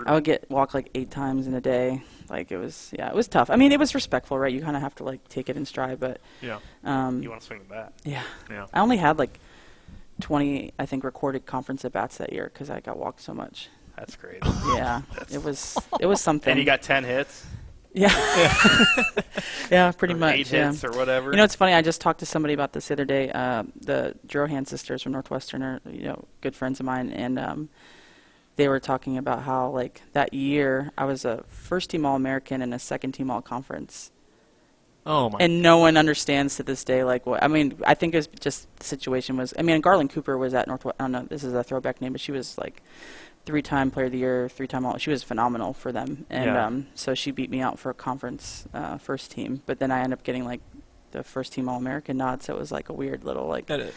I would walk like 8 times in a day. Like it was tough. I mean, it was respectful, right? You kind of have to like take it in stride, but Yeah. You want to swing the bat. yeah. Yeah. I only had like 20, I think, recorded conference at bats that year because I got walked so much. That's great. Yeah, it was something. And you got 10 hits? yeah, yeah, pretty or much. 8 yeah. hits or whatever? You know, it's funny. I just talked to somebody about this the other day. The Drohan sisters from Northwestern are, good friends of mine, and they were talking about how, like, that year I was a first-team All-American and a second-team All-Conference. Oh my! And no one understands to this day, like, what, I mean, I think it was just the situation was, I mean, Garland Cooper was at Northwest, I don't know, this is a throwback name, but she was like 3-time player of the year, 3-time all, she was phenomenal for them. And so she beat me out for a conference first team, but then I ended up getting like the first team All-American nod, so it was like a weird little like, and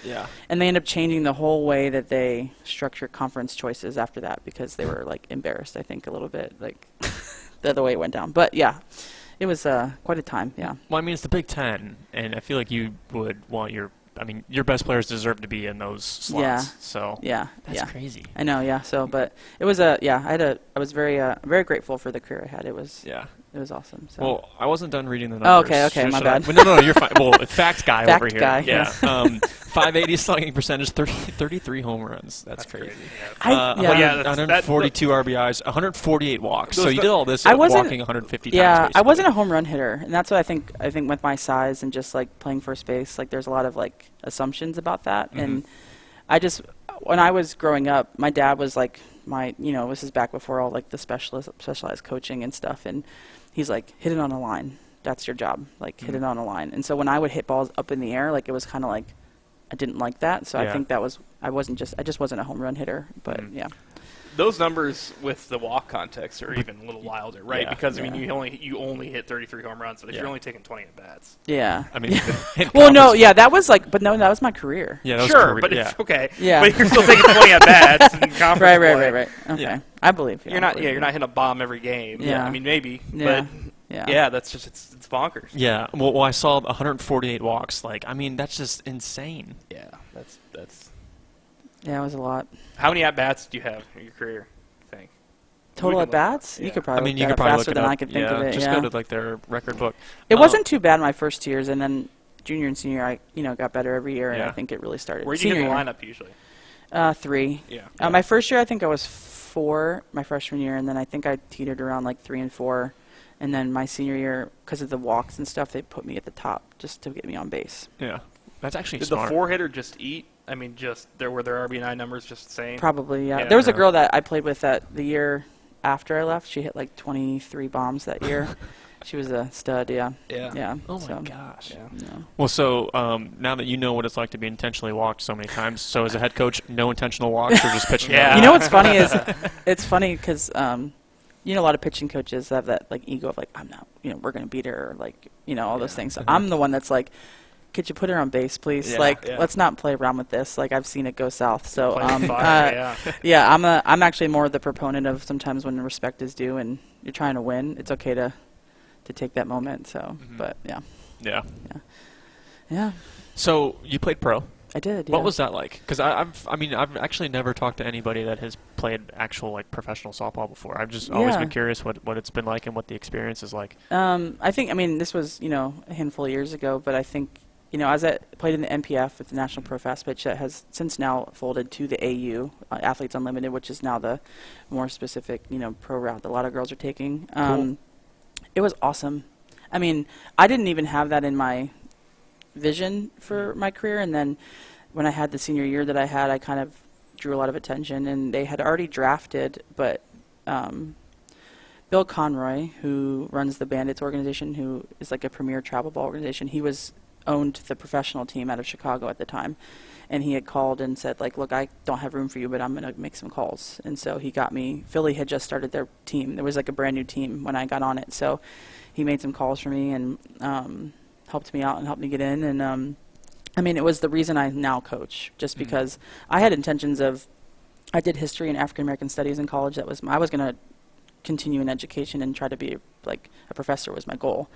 they ended up changing the whole way that they structure conference choices after that because they were like embarrassed, I think, a little bit, like the other way it went down. But yeah. It was quite a time, yeah. Well, I mean, it's the Big Ten, and I feel like you would want your best players deserve to be in those slots. Yeah. So that's crazy. I know, yeah. So, but it was I was very very grateful for the career I had. It was awesome. So. Well, I wasn't done reading the numbers. Oh, okay, my bad. No, you're fine. Well, fact guy fact over here. Guy, yeah. 580 slugging percentage, 33 home runs. That's crazy. 142 RBIs, 148 walks. So you did all this walking 150 times. Yeah, basically. I wasn't a home run hitter, and that's what I think with my size and just like playing first base, like there's a lot of like assumptions about that. And I just, when I was growing up, my dad was like this is back before all like the specialized coaching and stuff, and he's like, hit it on a line. That's your job. Like hit it on a line. And so when I would hit balls up in the air, like it was kind of like I didn't like that. So I think that was I just wasn't a home run hitter. But yeah. Those numbers with the walk context are even a little wilder, right? Yeah. Because I mean, you only hit 33 home runs, but if you're only taking 20 at bats, yeah. I mean, well, no, yeah, that was like, but no, that was my career. Yeah, that was sure, career, but yeah. Okay, yeah, but you're still taking 20 at bats in conference play. Right. Okay, I believe you. You're not hitting a bomb every game. Yeah, I mean maybe, yeah. but that's just it's bonkers. Yeah, well, I saw 148 walks. Like, I mean, that's just insane. Yeah, that's. Yeah, it was a lot. How many at bats do you have in your career? Total at bats? Yeah. You could probably you could probably look faster it than up. I could think of it. Just go to like their record book. It wasn't too bad my first years, and then junior and senior, I got better every year, and I think it really started. Where did you get the lineup usually? 3. Yeah. My first year, I think I was 4 my freshman year, and then I think I teetered around like 3 and 4, and then my senior year, because of the walks and stuff, they put me at the top just to get me on base. Yeah, that's actually Did smart. the 4-hitter just eat? I mean, were their RB9 numbers just the same? Probably, yeah. There was a girl that I played with the year after I left. She hit like 23 bombs that year. She was a stud, yeah. Oh my gosh. Yeah. Well, so now that you know what it's like to be intentionally walked so many times, so as a head coach, no intentional walks or just pitching? Yeah. You know what's funny is, it's funny because a lot of pitching coaches have that like ego of like, I'm not, we're going to beat her, or like, all those things. So I'm the one that's like, could you put her on base, please? Let's not play around with this. Like, I've seen it go south. So, I'm actually more the proponent of sometimes when respect is due and you're trying to win, it's okay to take that moment. So, but yeah. So you played pro. I did. What was that like? Because I've actually never talked to anybody that has played actual like professional softball before. I've just always been curious what it's been like and what the experience is like. I think this was a handful of years ago, but I think. As I played in the NPF with the National Pro Fast Pitch, that has since now folded to the AU, Athletes Unlimited, which is now the more specific, pro route that a lot of girls are taking. Cool. It was awesome. I mean, I didn't even have that in my vision for my career, and then when I had the senior year that I had, I kind of drew a lot of attention, and they had already drafted, but Bill Conroy, who runs the Bandits organization, who is like a premier travel ball organization, he owned the professional team out of Chicago at the time, and he had called and said, like, look, I don't have room for you, but I'm going to make some calls. And so he got me. Philly had just started their team. There was like a brand new team when I got on it, so he made some calls for me and helped me out and helped me get in. And it was the reason I now coach, just because I had intentions of, I did history and African American studies in college. I was going to continue in education and try to be like a professor was my goal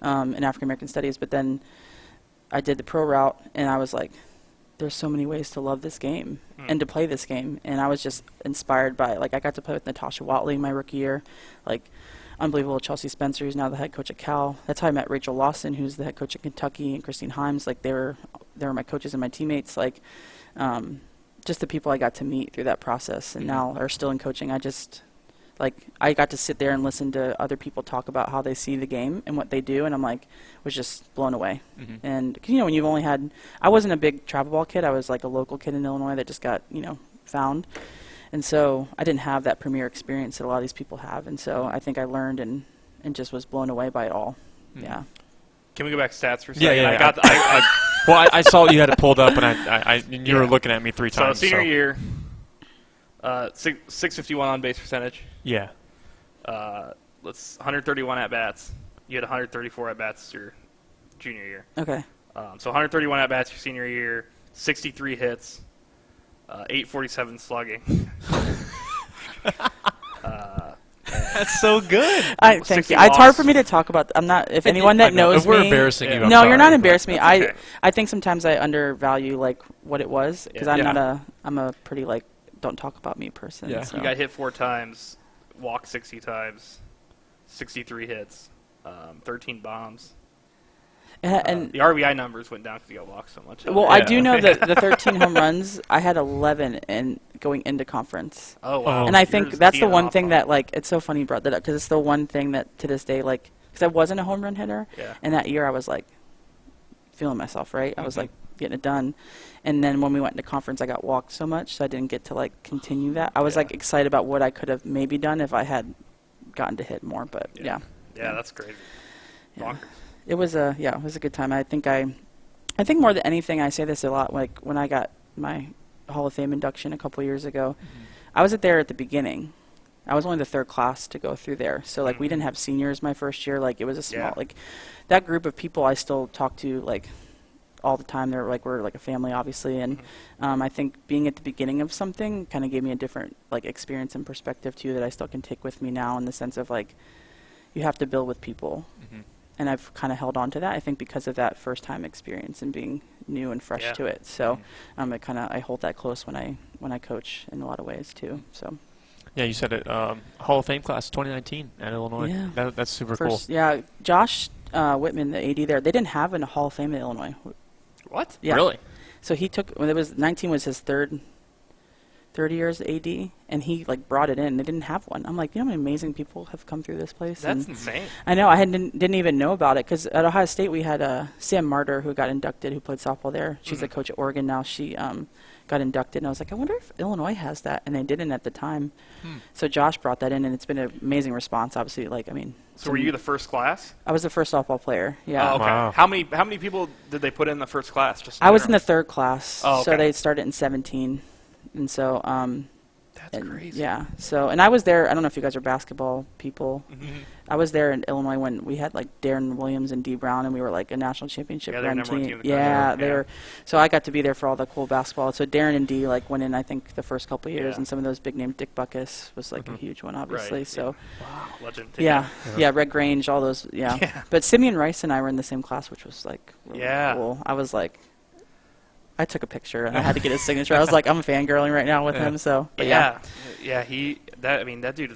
in African American studies, but then I did the pro route, and I was like, there's so many ways to love this game and to play this game. And I was just inspired by, like, I got to play with Natasha Watley my rookie year, like, unbelievable Chelsea Spencer, who's now the head coach at Cal. That's how I met Rachel Lawson, who's the head coach at Kentucky, and Christine Himes. Like, they were my coaches and my teammates. Like, just the people I got to meet through that process and now are still in coaching. I got to sit there and listen to other people talk about how they see the game and what they do, and I'm like, was just blown away. And when you've only had, I wasn't a big travel ball kid. I was like a local kid in Illinois that just got found, and so I didn't have that premier experience that a lot of these people have. And so I think I learned and just was blown away by it all. Yeah. Can we go back to stats for a second? Yeah. Well, I saw you had it pulled up, and you were looking at me 3 times. So senior year, 651 on base percentage. Yeah. 131 at bats. You had 134 at bats your junior year. Okay. So 131 at bats your senior year, 63 hits, 847 slugging. That's so good. Thank 60 you. It's hard loss. for me to talk about. I'm not. If anyone that knows if we're me, embarrassing you, I'm no, sorry, you're not but embarrassing me. that's okay. I think sometimes I undervalue like what it was because Yeah. I'm a pretty like don't talk about me person. Yeah. So. You got hit 4 times, walked 60 times, 63 hits, 13 bombs. And The RBI numbers went down because you got walked so much. well, Yeah. I do know that the 13 home runs, I had 11 in going into conference. Oh, wow. And I You're think just that's the teeing one off thing on that it. like it's so funny you brought that up because it's the one thing that to this day like because I wasn't a home run hitter Yeah. and that year I was like feeling myself right. I was Mhm. like getting it done, and then when we went to conference I got walked so much so I didn't get to like continue that. I was Yeah. like excited about what I could have maybe done if I had gotten to hit more, but yeah. Yeah, that's crazy. Yeah. Bonkers. It was a good time. I think more than anything, I say this a lot. Like when I got my Hall of Fame induction a couple years ago, I was there at the beginning. I was only the 3rd class to go through there. So like we didn't have seniors my first year. Like it was a small Yeah. like that group of people I still talk to like all the time. They're like we're like a family obviously, and I think being at the beginning of something kind of gave me a different like experience and perspective too that I still can take with me now in the sense of like you have to build with people. And I've kind of held on to that, I think, because of that first-time experience and being new and fresh Yeah. to it. So I hold that close when I coach in a lot of ways too. So Yeah, you said it. Hall of Fame class 2019 at Illinois. Yeah. That's super cool. Yeah, Josh Whitman, the AD there, they didn't have a Hall of Fame in Illinois. What? Yeah. Really? So he took when it was 19 was his third years AD, and he like brought it in. They didn't have one. I'm like, you know how many amazing people have come through this place? That's And insane. I know. I didn't even know about it because at Ohio State we had Sam Martyr who got inducted, who played softball there. She's a coach at Oregon now. She got inducted, and I was like, I wonder if Illinois has that, and they didn't at the time. So Josh brought that in, and it's been an amazing response. Obviously, like I mean. So were you the first class? I was the first softball player. Yeah. Oh, okay. Wow. How many people did they put in the first class? Just I was in general? the 3rd class, Oh, so okay. they started in 17, and so That's and crazy. yeah. So and I was there. I don't know if you guys are basketball people. Mhm. I was there in Illinois when we had like Darren Williams and Dee Brown, and we were like a national championship Yeah, they were run number 1 team. team in the Yeah, country. they were. So I got to be there for all the cool basketball. So Darren and Dee like went in. I think the first couple of years, Yeah. and some of those big names. Dick Buckus was like a huge one, obviously. Right, So Wow, legend. yeah. Red Grange, all those. Yeah. Yeah. But Simeon Rice and I were in the same class, which was like really Yeah. cool. I was like. I took a picture and I had to get his signature. I was like, I'm fangirling right now with him. So but Yeah. That dude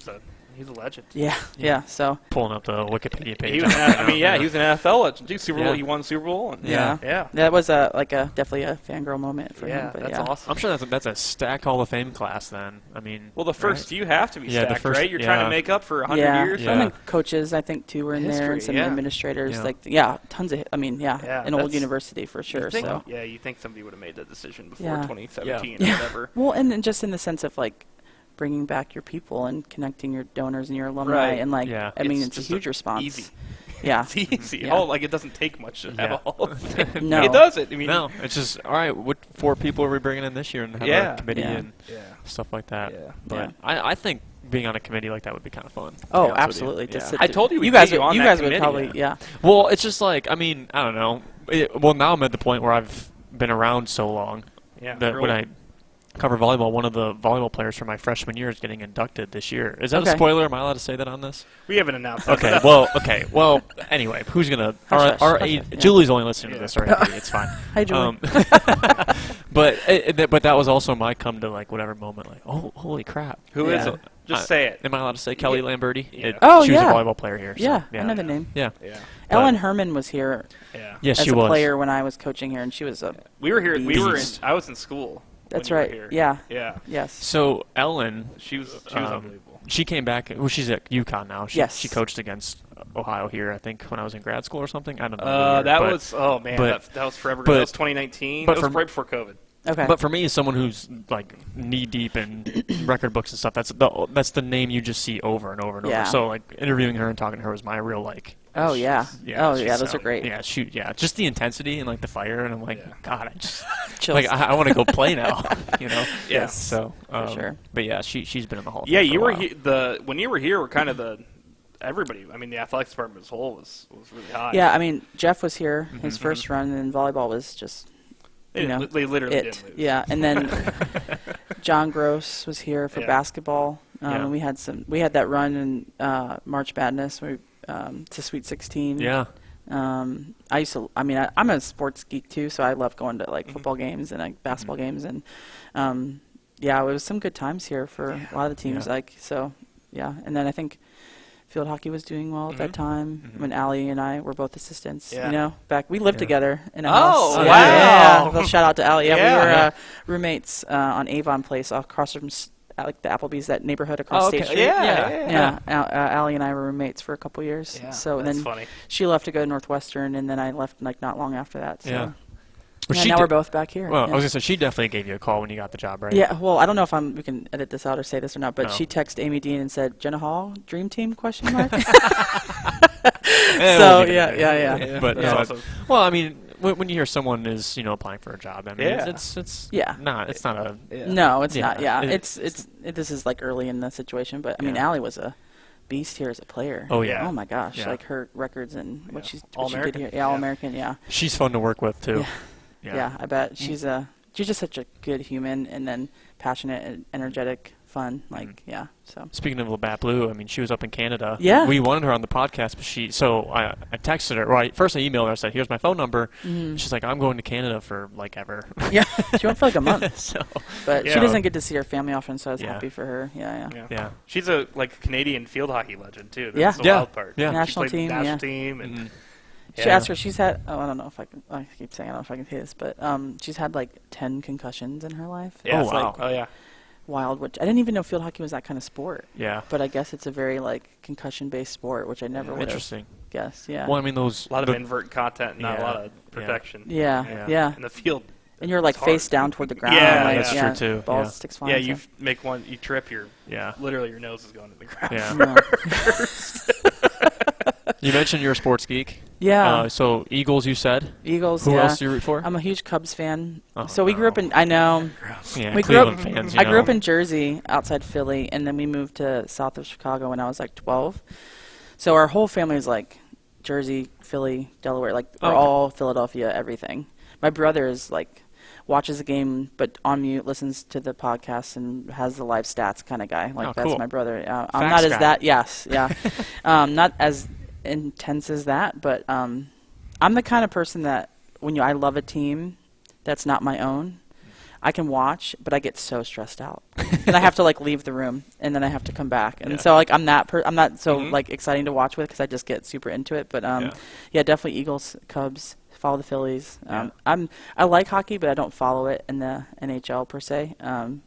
he's a legend. yeah. So Pulling up the Wikipedia page. He was he was an NFL legend. Dude, Super Bowl. Yeah. He won Super Bowl. And yeah. Yeah. That was definitely a fangirl moment for him. Yeah, But that's yeah. awesome. I'm sure that's a stacked Hall of Fame class then. I mean, Well, the first right? few have to be Yeah, the stacked, first- right? You're trying yeah. to make up for 100 Yeah. years. Yeah. And then coaches, I think, too, were in there, and History, some yeah. administrators. Yeah. Tons of. I mean, Yeah, an old that's- university for sure. You think, So you think somebody would have made that decision before Yeah. 2017 Yeah. or whatever. well, and then just in the sense of like bringing back your people and connecting your donors and your alumni, Right. and like, Yeah. I mean, It's it's a just huge response. easy. Yeah. It's easy. Yeah. Oh, like it doesn't take much to have Yeah. a Hall of Fame. No. It doesn't. I mean, no, it's just all right. What 4 people are we bringing in this year and have Yeah. a committee Yeah. and Yeah. stuff like that? Yeah. But Yeah. I think being on a committee like that would be kind of fun. to be Oh, honest with you. absolutely. Just Yeah. sit I there. told you we'd you guys get you would. on You that guys would committee, probably. yeah. Yeah. Well, it's just like I mean I don't know. Well, now I'm at the point where I've been around so long Yeah. that real- when I cover volleyball, one of the volleyball players from my freshman year is getting inducted this year. Is that Okay. a spoiler? Am I allowed to say that on this? we haven't announced that. Okay. Well. Anyway, who's gonna? Hush, Our hush, AD, yeah. Julie's only listening to Yeah. this already. It's fine. Hi, Julie. But that was also my come to like whatever moment. Like, oh, holy crap! Who is Yeah. it? Just say it. Am I allowed to say Kelly Lamberti? Yeah. Oh, she was yeah. a volleyball player here. So, yeah, yeah. I know the name. Yeah. Yeah. Ellen Herman was here Yeah. Yes, as she a was. player when I was coaching here, and she was a. We were here. We were in. Beast. I was in school. That's when you right. were here. Yeah. Yeah. Yes. So Ellen, She was Um, unbelievable. she came back. Well, she's at UConn now. Yes. She coached against Ohio here. I think when I was in grad school or something. I don't know. the year, That but- was that was forever ago. but- That was 2019. but That was from- right before COVID. Okay. But for me, as someone who's like knee deep in record books and stuff, that's the name you just see over and over and Yeah. over. So like interviewing her and talking to her was my real like Oh yeah. Those are great. Yeah, shoot, yeah. Just the intensity and like the fire, and I'm like, God, I just Chills. like I want to go play now. You know. Yeah. So For sure. But yeah, she's been in the Hall. of Yeah, Fame you for were a while. when you were here. Were kind of everybody. I mean, the athletics department as a whole was really high. Yeah, I mean, Jeff was here his first run, and volleyball was just They literally didn't lose. Yeah, and then John Gross was here for basketball. Yeah. We had that run in March Madness to Sweet 16. Yeah. I'm a sports geek too, so I love going to like football games and like basketball games, and it was some good times here for a lot of the teams. And then I think field hockey was doing well at that time when Allie and I were both assistants. Yeah. You know, we lived together in a Oh, house. wow. Yeah. Well, shout out to Allie. Yeah, we Yeah. were roommates on Avon Place across from like the Applebee's, that neighborhood across State Street. Yeah. Allie and I were roommates for a couple years. Yeah, So that's then funny. she left to go to Northwestern, and then I left like not long after that. So. Yeah. Now we're both back here. Well, I yeah. was gonna say she definitely gave you a call when you got the job, right? Yeah, well, I don't know if we can edit this out or say this or not, but No. she texted Amy Dean and said, "Jenna Hall, Dream Team?" question mark. Eh, So we'll leave it yeah. there. But That's awesome. well, I mean, when you hear someone is applying for a job, I mean, Yeah. it's Yeah. not a No, it's Yeah, not. Yeah, it's- this is like early in the situation, but I mean, Yeah. Allie was a beast here as a player. Oh, yeah. Oh my gosh, Yeah. like her records and what she did All-American? here. Yeah, All American. Yeah. she's fun to work with too. Yeah. I bet she's just such a good human, and then passionate and energetic, fun. Like so. Speaking of LaBatt Blue, I mean, she was up in Canada. Yeah. We wanted her on the podcast, but I texted her. Well, first I emailed her. I said, "Here's my phone number." She's like, "I'm going to Canada for like ever." Yeah, she went for like a month. So But Yeah. she doesn't get to see her family often, so I was Yeah. happy for her. Yeah. yeah. She's a Canadian field hockey legend too. Yeah. That's the Yeah. wild part. Yeah. She National played team, National yeah. team, and Mhm. She asked her. She's had. Oh, I don't know if I can. I keep saying I don't know if I can say this, but she's had like 10 concussions in her life. Yeah. It's, Oh, wow. like, Oh yeah. wild. Which I didn't even know field hockey was that kind of sport. Yeah. But I guess it's a very like concussion-based sport, which I never would have Interesting. guessed. Yeah. Well, I mean, those A lot of invert content, not a Yeah. lot of protection. Yeah. In the field. And you're like It's hard. face down toward the ground. Yeah, like, that's true, too. Ball Yeah. sticks fine. Yeah, so. you make one, you trip, Yeah. literally your nose is going to the ground. Yeah. You mentioned you're a sports geek. Yeah. So Eagles, you said. Eagles. Who yeah. else do you root for? I'm a huge Cubs fan. Oh, so we grew up in. I know. Yeah, we grew up. Cleveland fans. I grew up in Jersey, outside Philly, and then we moved to south of Chicago when I was like 12. So our whole family is like Jersey, Philly, Delaware. Like we're Okay. all Philadelphia, everything. My brother is like watches the game but on mute, listens to the podcast, and has the live stats kind of guy. Like Oh, that's cool. my brother. I'm Facts not as guy. that. Yes, yeah. Not as intense as that, but I'm the kind of person that when I love a team that's not my own, I can watch, but I get so stressed out, and I have to like leave the room, and then I have to come back, and Yeah. so like I'm not so Mhm. like exciting to watch with because I just get super into it. But Yeah. yeah, definitely Eagles, Cubs. Follow the Phillies. Yeah. I like hockey, but I don't follow it in the NHL per se.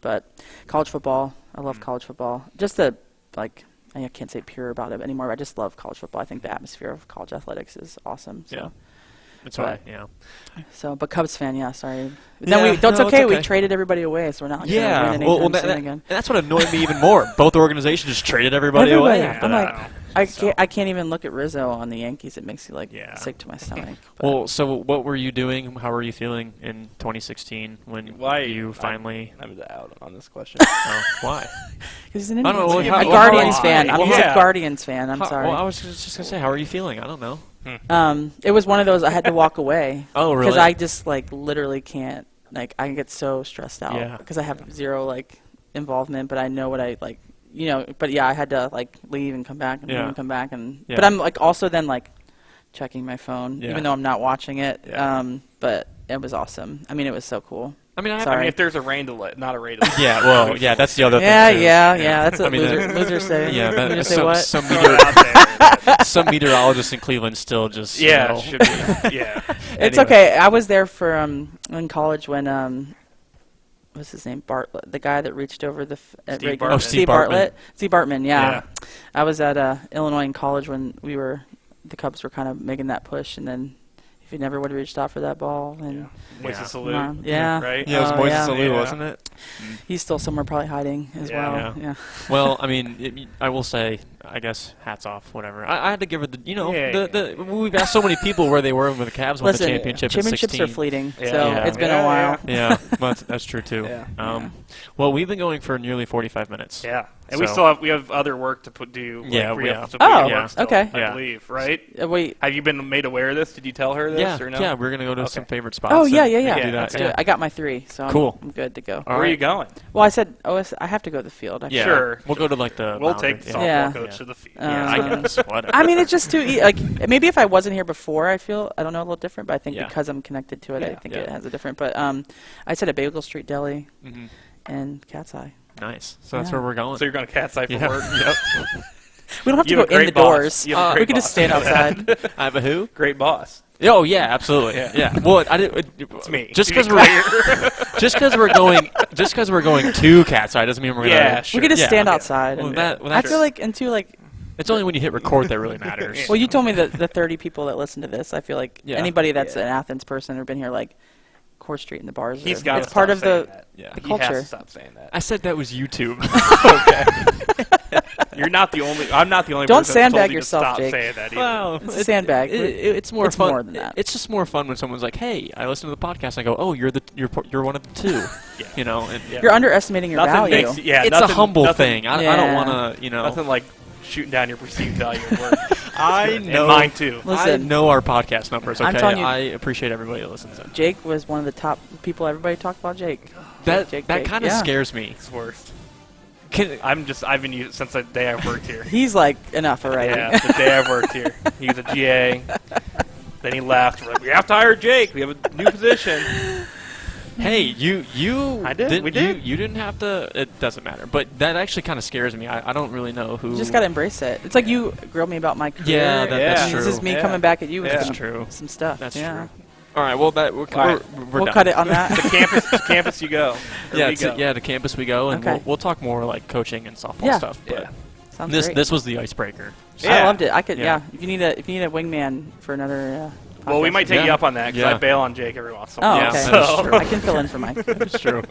But college football, I love college football. Just the like. I can't say pure about it anymore. But I just love college football. I think the atmosphere of college athletics is awesome. So. Yeah. That's right. But- Yeah. So, but Cubs fan, yeah. Sorry. Yeah, That's no, it's okay. We okay. traded everybody away, so we're not. Like, Yeah. gonna win Well, anytime that, soon that- again. and that's what annoyed me even more. Both organizations just traded everybody away. I'm But, like, I can't even look at Rizzo on the Yankees. It makes me like Yeah. sick to my stomach. But well, so what were you doing? How were you feeling in 2016 when you finally? I'm out on this question. Oh, why? 'cause he's an I don't Indians know, fan. how- A Guardians how- fan. I'm well, a yeah. Guardians fan. I'm sorry. Well, I was just gonna say, how are you feeling? I don't know. It was one of those I had to walk away. Oh, really? Because I just like literally can't. Like I get so stressed out Yeah. because I have zero like involvement, but I know what I like. But yeah, I had to like leave and come back and leave Yeah. and come back and. Yeah. But I'm like also then like checking my phone, Yeah. even though I'm not watching it. Yeah. But it was awesome. I mean, it was so cool. I mean, Sorry. I mean, if there's a rain delay, not a rain delay. yeah. Well, yeah. That's the other Yeah, thing. too. yeah. That's what I mean, losers say. Yeah, that, Losers say some, what? some, Throw meteor- it out there. some meteorologists in Cleveland still just Yeah, you know. should be. Yeah. It's Anyway. okay. I was there for in college when what's his name? Bartlett, the guy that reached over the at Steve Reagan. Bartman. Oh, Steve Bartman. Steve Bartman. Yeah. Yeah. I was at Illinois in college when the Cubs were kind of making that push, and then if he never would have reached out for that ball, and Moises Yeah. Salou. Yeah. Right? Yeah, it was Oh, Moises yeah. Alou, Yeah. wasn't it? he's still somewhere probably hiding as Yeah. well. Yeah. Well, I mean, I will say I guess hats off, whatever. I had to give her the, Yeah. we've asked so many people where they were when the Cavs won the Listen, championship. championships in 16. are fleeting, Yeah. so Yeah. it's been a while. Yeah, well, that's true too. Yeah. Well, we've been going for nearly 45 minutes. Yeah, and So- we have other work to do. Yeah, we yeah. have to put Oh, in work still, okay. I Yeah. believe, right? Wait. Have you been made aware of this? Did you tell her this Yeah, or no? yeah, we're gonna go to Okay. some favorite spots. Oh, and- yeah. and do Yeah, that. Let's do Yeah. it. I got my 3, so Cool. I'm good to go. All Where are right. you going? Well, I said, I have to go to the field. Yeah, Sure. we'll go to like the. We'll boundary. take the softball Yeah. coach to the field. Yeah, I Um, guess. Whatever. I mean, it's just too like maybe if I wasn't here before, I don't know, a little different. But I think Yeah. because I'm connected to it, I Yeah. think Yeah. it has a different. But I said a Bagel Street Deli Mhm. and Cat's Eye. Nice. So that's Yeah. where we're going. So you're going to Cat's Eye for Yeah. work? Yep. We don't have to You go have a in great the boss. doors. You have a We great can just boss. stand outside. I have a who? Great boss. Oh yeah, absolutely. Yeah. Yeah. Well, I did. It's me. Just To be because we're just because we're going to Cat's Eye doesn't mean we're gonna. Yeah, sure. We could just Yeah. stand Okay. outside. Well, And that- well, I that's- feel like, and two, like, It's only when you hit record that really matters. well, you told me that the 30 people that listen to this, I feel like Yeah. anybody that's Yeah. an Athens person or been here, like, Court Street and the bars. He's are- got it's part of the. Yeah. The He has culture. to stop saying that. I said that was YouTube. You're not the only. I'm not the only. Don't person that's told sandbag you yourself, to stop Jake. saying that either. Wow, It's a sandbag. It's more It's fun. more than that. It's just more fun when someone's like, "Hey, I listen to the podcast." And I go, "Oh, you're one of the two." Yeah. You know, and Yeah. You're underestimating your Nothing value. makes- yeah, it's nothing- a humble nothing- thing. I don't Yeah. want to, Nothing like shooting down your perceived value of work. I And know. mine too. I Listen. know our podcast numbers. I'm Okay, telling you- I appreciate everybody that listens. In. Jake was one of the top people. Everybody talked about Jake. That Jake, kind of yeah. scares me. It's worst. Can, I've been using since the day I've worked here. He's like enough already. Yeah, the day I've worked here. He was a GA. Then he left. We're like, we have to hire Jake. We have a new position. hey, you I did. Didn't, We did. You didn't have to. It doesn't matter. But that actually kind of scares me. I don't really know who. You just gotta embrace it. It's like you grilled me about my career. Yeah, that's and true. This is me Yeah. coming back at you with Yeah. some, That's true. some stuff. That's yeah. true. All right. Well, we're right. we're We'll done. cut it on that. To campus you go. Or Yeah, we go. to campus we go, and Okay. we'll talk more like coaching and softball Yeah. stuff. But Yeah. Sounds this great. was the icebreaker. Yeah. I loved it. I could. Yeah. Yeah. If you need a wingman for another. Well, we podcast. might take Yeah. you up on that because Yeah. I bail on Jake every once in a Oh, while. Yeah, okay. that is So- true. I can fill in for Mike. That's true.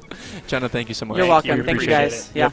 Jenna, thank you so much. You're Thank welcome. you. Thank you Appreciate guys. it. Yeah. Yep.